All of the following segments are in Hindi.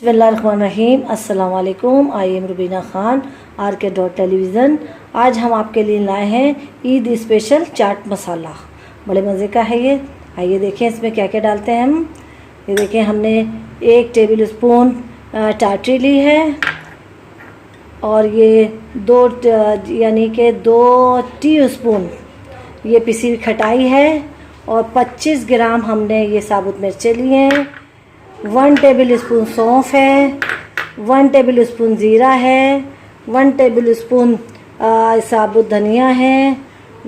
बिस्मिल्लाहिर्रहमानिर्रहीम। अस्सलाम वालेकुम। I am Rubina Khan, RK television. आज हम आपके लिए लाए हैं ईद स्पेशल चाट मसाला। बड़े मज़े का है ये। आइए देखें इसमें क्या क्या डालते हैं हम। ये देखें, हमने 1 टेबल स्पून टाटरी ली है और ये 2 टीस्पून ये पिसी हुई खटाई है और 25 ग्राम हमने ये साबुत मिर्चें ली हैं। 1 टेबल स्पून सौंफ है, 1 टेबल स्पून ज़ीरा है, 1 टेबल स्पून साबुत धनिया है,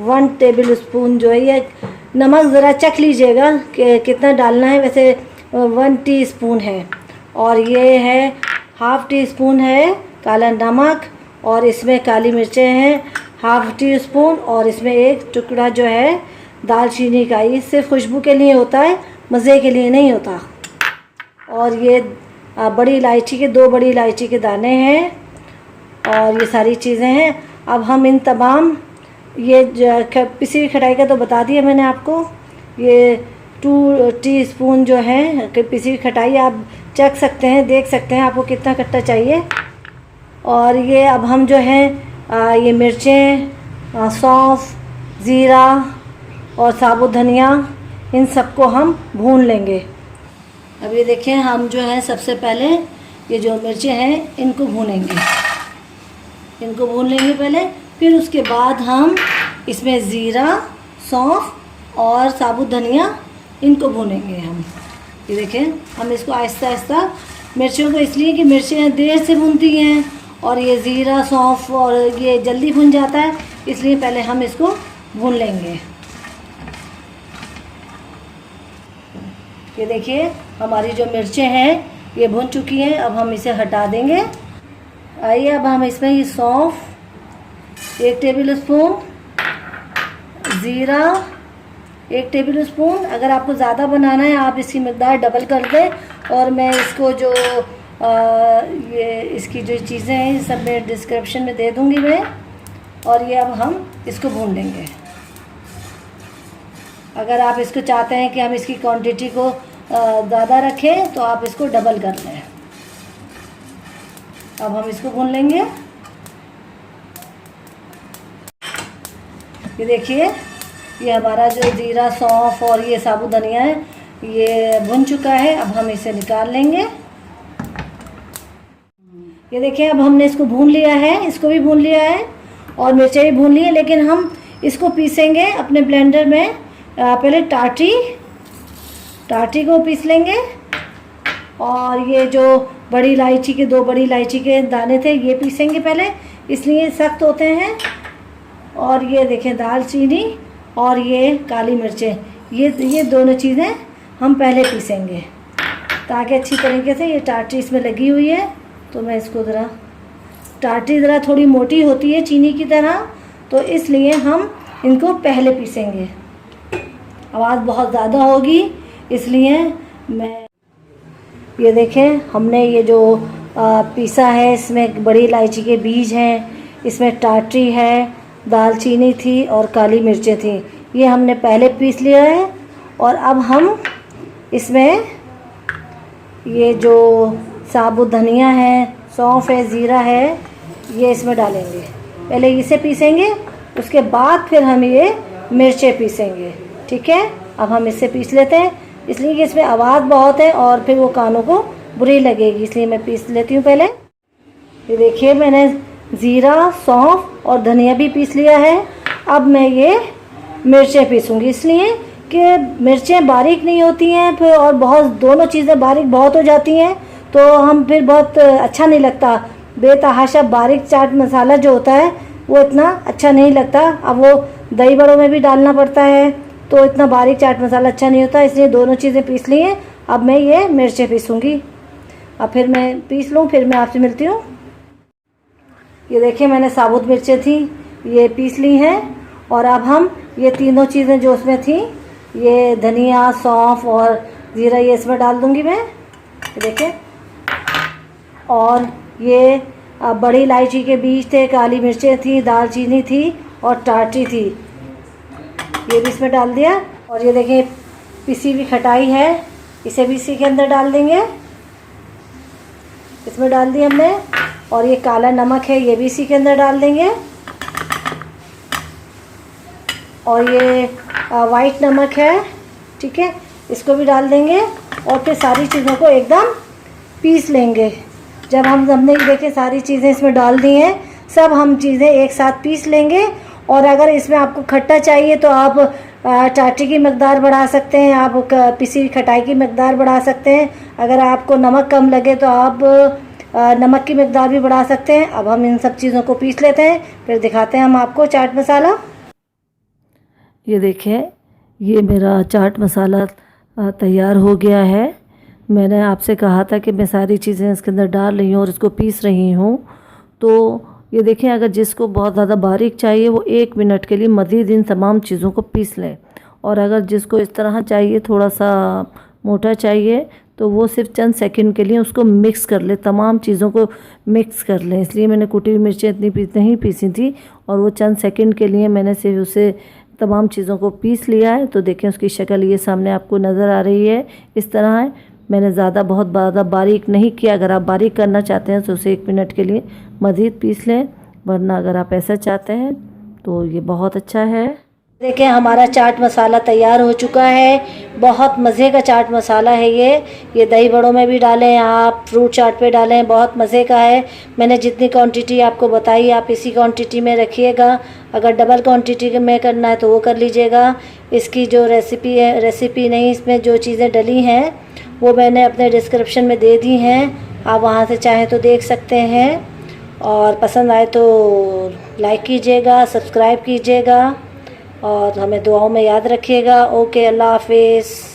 1 टेबल स्पून जो है ये नमक ज़रा चख लीजिएगा कि कितना डालना है। वैसे 1 टीस्पून है और ये है ½ टीस्पून है काला नमक और इसमें काली मिर्चें हैं ½ टीस्पून और इसमें 1 टुकड़ा जो है दालचीनी का। ये सिर्फ खुशबू के लिए होता है, मज़े के लिए नहीं होता। और ये बड़ी इलायची के 2 बड़ी इलायची के दाने हैं और ये सारी चीज़ें हैं। अब हम इन तमाम ये पिसी हुई खटाई का तो बता दिया मैंने आपको। ये 2 टीस्पून जो है पिसी हुई खटाई, आप चख सकते हैं, देख सकते हैं आपको कितना खट्टा चाहिए। और ये अब हम जो है ये मिर्चें, सौंफ, ज़ीरा और साबुत धनिया, इन सबको हम भून लेंगे। अब ये देखें, हम जो है सबसे पहले ये जो मिर्चें हैं इनको भूनेंगे, इनको भून लेंगे पहले। फिर उसके बाद हम इसमें ज़ीरा, सौंफ और साबुत धनिया इनको भूनेंगे हम। ये देखें, हम इसको आहिस्ता आहिस्ता मिर्चों को, इसलिए कि मिर्चें देर से भूनती हैं और ये ज़ीरा, सौंफ और ये जल्दी भुन जाता है, इसलिए पहले हम इसको भून लेंगे। ये देखिए, हमारी जो मिर्चें हैं ये भुन चुकी हैं। अब हम इसे हटा देंगे। आइए, अब हम इसमें ये सौंफ 1 टेबल स्पून, ज़ीरा 1 टेबल स्पून, अगर आपको ज़्यादा बनाना है आप इसकी मकदार डबल कर दें। और मैं इसको जो ये इसकी जो चीज़ें हैं सब मैं डिस्क्रिप्शन में दे दूँगी मैं। और ये अब हम इसको भून लेंगे। अगर आप इसको चाहते हैं कि हम इसकी क्वांटिटी को ज़्यादा रखें तो आप इसको डबल कर लें। अब हम इसको भून लेंगे। ये देखिए, ये हमारा जो ज़ीरा, सौंफ और ये साबुत धनिया है ये भुन चुका है। अब हम इसे निकाल लेंगे। ये देखिए, अब हमने इसको भून लिया है, इसको भी भून लिया है और मिर्चें भी भून ली है। लेकिन हम इसको पीसेंगे अपने ब्लेंडर में। पहले टाटी को पीस लेंगे और ये जो बड़ी इलायची के 2 बड़ी इलायची के दाने थे ये पीसेंगे पहले, इसलिए सख्त होते हैं। और ये देखें, दालचीनी और ये काली मिर्चें, ये दोनों चीज़ें हम पहले पीसेंगे ताकि अच्छी तरीके से ये टाटी इसमें लगी हुई है। तो मैं इसको टाटी ज़रा थोड़ी मोटी होती है चीनी की तरह, तो इसलिए हम इनको पहले पीसेंगे। आवाज़ बहुत ज़्यादा होगी इसलिए मैं, ये देखें, हमने ये जो पीसा है इसमें बड़ी इलायची के बीज हैं, इसमें टाटरी है, दालचीनी थी और काली मिर्चें थी, ये हमने पहले पीस लिया है। और अब हम इसमें ये जो साबुत धनिया है, सौंफ है, ज़ीरा है, ये इसमें डालेंगे। पहले इसे पीसेंगे, उसके बाद फिर हम ये मिर्चें पीसेंगे। ठीक है, अब हम इससे पीस लेते हैं, इसलिए कि इसमें आवाज़ बहुत है और फिर वो कानों को बुरी लगेगी, इसलिए मैं पीस लेती हूँ पहले। ये देखिए, मैंने ज़ीरा, सौंफ और धनिया भी पीस लिया है। अब मैं ये मिर्चें पीसूँगी, इसलिए कि मिर्चें बारीक नहीं होती हैं फिर, और बहुत दोनों चीज़ें बारीक बहुत हो जाती हैं तो हम फिर बहुत अच्छा नहीं लगता। बेतहाशा बारीक चाट मसाला जो होता है वो इतना अच्छा नहीं लगता। अब वो दही बड़ों में भी डालना पड़ता है तो इतना बारीक चाट मसाला अच्छा नहीं होता, इसलिए दोनों चीज़ें पीस ली हैं। अब मैं ये मिर्चें पीसूँगी। अब फिर मैं पीस लूँ, फिर मैं आपसे मिलती हूँ। ये देखिए, मैंने साबुत मिर्चें थी ये पीस ली हैं और अब हम ये तीनों चीज़ें जो उसमें थी, ये धनिया, सौंफ और ज़ीरा, ये इसमें डाल दूँगी मैं। ये देखिए, और ये बड़ी इलायची के बीज थे, काली मिर्चें थी, दालचीनी थी और टाटरी थी, ये भी इसमें डाल दिया। और ये देखिए, पिसी हुई खटाई है, इसे भी इसी के अंदर डाल देंगे। इसमें डाल दी हमने। और ये काला नमक है, ये भी इसी के अंदर डाल देंगे। और ये वाइट नमक है, ठीक है, इसको भी डाल देंगे। और फिर सारी चीज़ों को एकदम पीस लेंगे। जब हमने देखिए सारी चीज़ें इसमें डाल दी हैं, सब हम चीज़ें एक साथ पीस लेंगे। और अगर इसमें आपको खट्टा चाहिए तो आप चाटी की मकदार बढ़ा सकते हैं, आप पिसी हुई खटाई की मकदार बढ़ा सकते हैं। अगर आपको नमक कम लगे तो आप नमक की मकदार भी बढ़ा सकते हैं। अब हम इन सब चीज़ों को पीस लेते हैं, फिर दिखाते हैं हम आपको चाट मसाला। ये देखें, ये मेरा चाट मसाला तैयार हो गया है। मैंने आपसे कहा था कि मैं सारी चीज़ें इसके अंदर डाल रही हूँ और इसको पीस रही हूँ। तो ये देखें, अगर जिसको बहुत ज़्यादा बारीक चाहिए वो 1 मिनट के लिए मज़ीद इन तमाम चीज़ों को पीस लें। और अगर जिसको इस तरह चाहिए, थोड़ा सा मोटा चाहिए, तो वो सिर्फ चंद सेकंड के लिए उसको मिक्स कर ले, तमाम चीज़ों को मिक्स कर लें। इसलिए मैंने कुटी हुई मिर्चें इतनी नहीं पीसी थी, और वो चंद सेकंड के लिए मैंने सिर्फ उसे तमाम चीज़ों को पीस लिया है। तो देखें उसकी शक्ल ये सामने आपको नज़र आ रही है, इस तरह है। मैंने बहुत ज़्यादा बारीक नहीं किया। अगर आप बारीक करना चाहते हैं तो उसे 1 मिनट के लिए मज़ीद पीस लें, वरना अगर आप ऐसा चाहते हैं तो ये बहुत अच्छा है। देखें, हमारा चाट मसाला तैयार हो चुका है। बहुत मज़े का चाट मसाला है ये दही बड़ों में भी डालें, आप फ्रूट चाट पे डालें, बहुत मज़े का है। मैंने जितनी क्वांटिटी आपको बताई आप इसी क्वांटिटी में रखिएगा। अगर डबल क्वांटिटी में करना है तो वो कर लीजिएगा। इसकी जो रेसिपी नहीं, इसमें जो चीज़ें डली हैं वो मैंने अपने डिस्क्रिप्शन में दे दी हैं, आप वहाँ से चाहें तो देख सकते हैं। और पसंद आए तो लाइक कीजिएगा, सब्सक्राइब कीजिएगा, और हमें दुआओं में याद रखिएगा। ओके, अल्लाह हाफिज़।